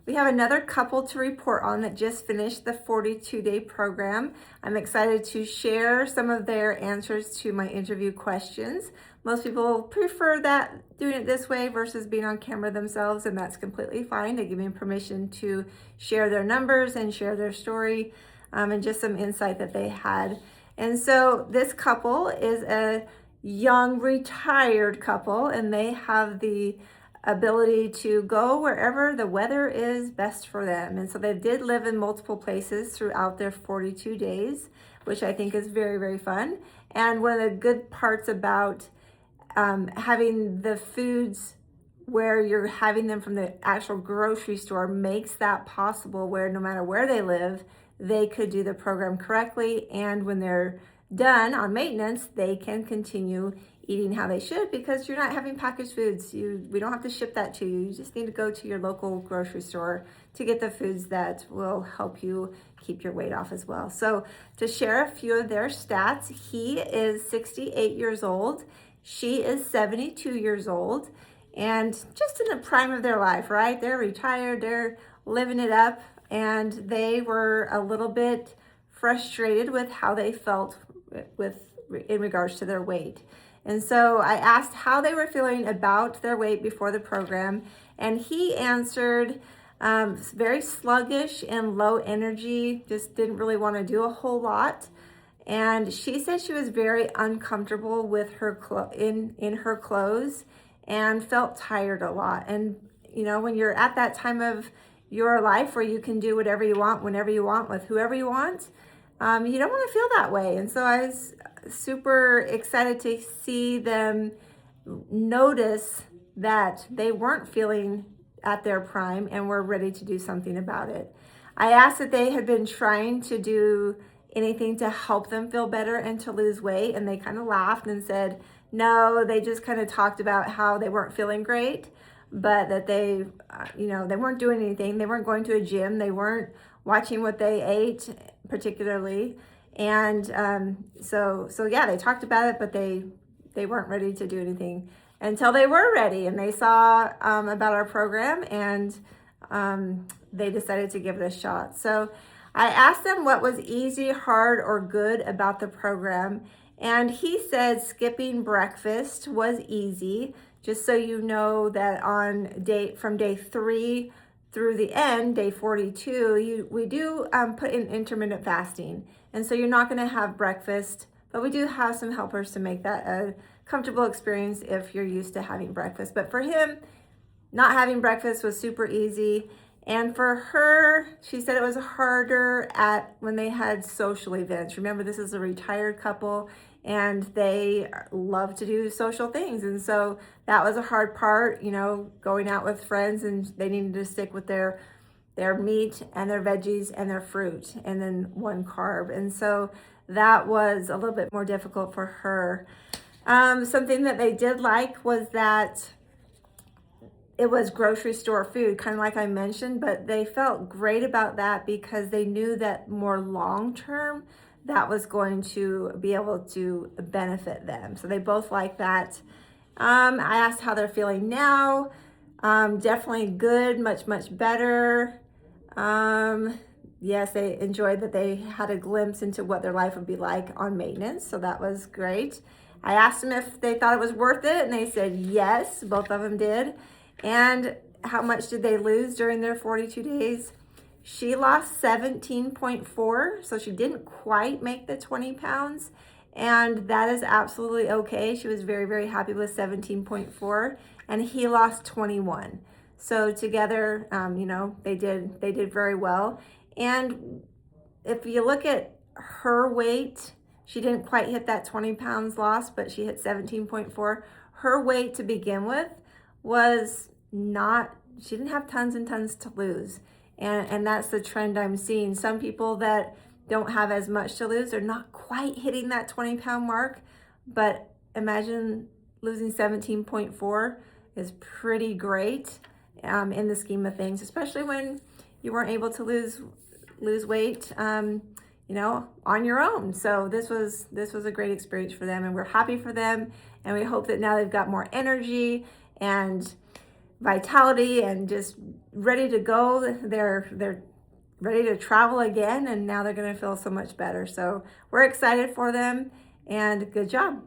We have another couple to report on that just finished the 42-day program. I'm excited to share some of their answers to my interview questions. Most people prefer that doing it this way versus being on camera themselves, and that's completely fine. They give me permission to share their numbers and share their story and just some insight that they had. And so this couple is a young retired couple, and they have the ability to go wherever the weather is best for them. And so they did live in multiple places throughout their 42 days, which I think is very, very fun. And one of the good parts about having the foods where you're having them from the actual grocery store makes that possible, where no matter where they live, they could do the program correctly. And when they're done on maintenance, they can continue eating how they should, because you're not having packaged foods. We don't have to ship that to you. You just need to go to your local grocery store to get the foods that will help you keep your weight off as well. So to share a few of their stats, he is 68 years old. She is 72 years old, and just in the prime of their life, right? They're retired, they're living it up, and they were a little bit frustrated with how they felt in regards to their weight. And so I asked how they were feeling about their weight before the program, and he answered very sluggish and low energy, just didn't really want to do a whole lot. And she said she was very uncomfortable with her in her clothes and felt tired a lot. And you know, when you're at that time of your life where you can do whatever you want, whenever you want, with whoever you want, you don't want to feel that way. And so I was super excited to see them notice that they weren't feeling at their prime and were ready to do something about it. I asked if they had been trying to do anything to help them feel better and to lose weight, and they kind of laughed and said no, they just kind of talked about how they weren't feeling great, but that they they weren't doing anything. They weren't going to a gym, they weren't watching what they ate particularly. And so yeah, they talked about it, but they weren't ready to do anything until they were ready, and they saw about our program, and they decided to give it a shot. So I asked them what was easy, hard, or good about the program, and he said skipping breakfast was easy. Just so you know that from day 3 through the end, day 42, we do put in intermittent fasting. And so you're not gonna have breakfast, but we do have some helpers to make that a comfortable experience if you're used to having breakfast. But for him, not having breakfast was super easy. And for her, she said it was harder when they had social events. Remember, this is a retired couple, and they love to do social things. And so that was a hard part, going out with friends, and they needed to stick with their meat and their veggies and their fruit, and then one carb. And so that was a little bit more difficult for her. Something that they did like was that it was grocery store food, kind of like I mentioned, but they felt great about that because they knew that more long-term, that was going to be able to benefit them. So they both like that. I asked how they're feeling now. Definitely good, much, much better. Yes, they enjoyed that they had a glimpse into what their life would be like on maintenance. So that was great. I asked them if they thought it was worth it, and they said yes, both of them did. And how much did they lose during their 42 days? She lost 17.4, so she didn't quite make the 20 pounds. And that is absolutely okay. She was very, very happy with 17.4, and he lost 21. So together, they did very well. And if you look at her weight, she didn't quite hit that 20 pounds loss, but she hit 17.4. Her weight to begin with was she didn't have tons and tons to lose. And that's the trend I'm seeing. Some people that don't have as much to lose are not quite hitting that 20-pound mark, but imagine losing 17.4 is pretty great in the scheme of things, especially when you weren't able to lose weight on your own. So this was a great experience for them, and we're happy for them, and we hope that now they've got more energy and vitality and just ready to go. They're ready to travel again, and now they're going to feel so much better. So we're excited for them, and good job.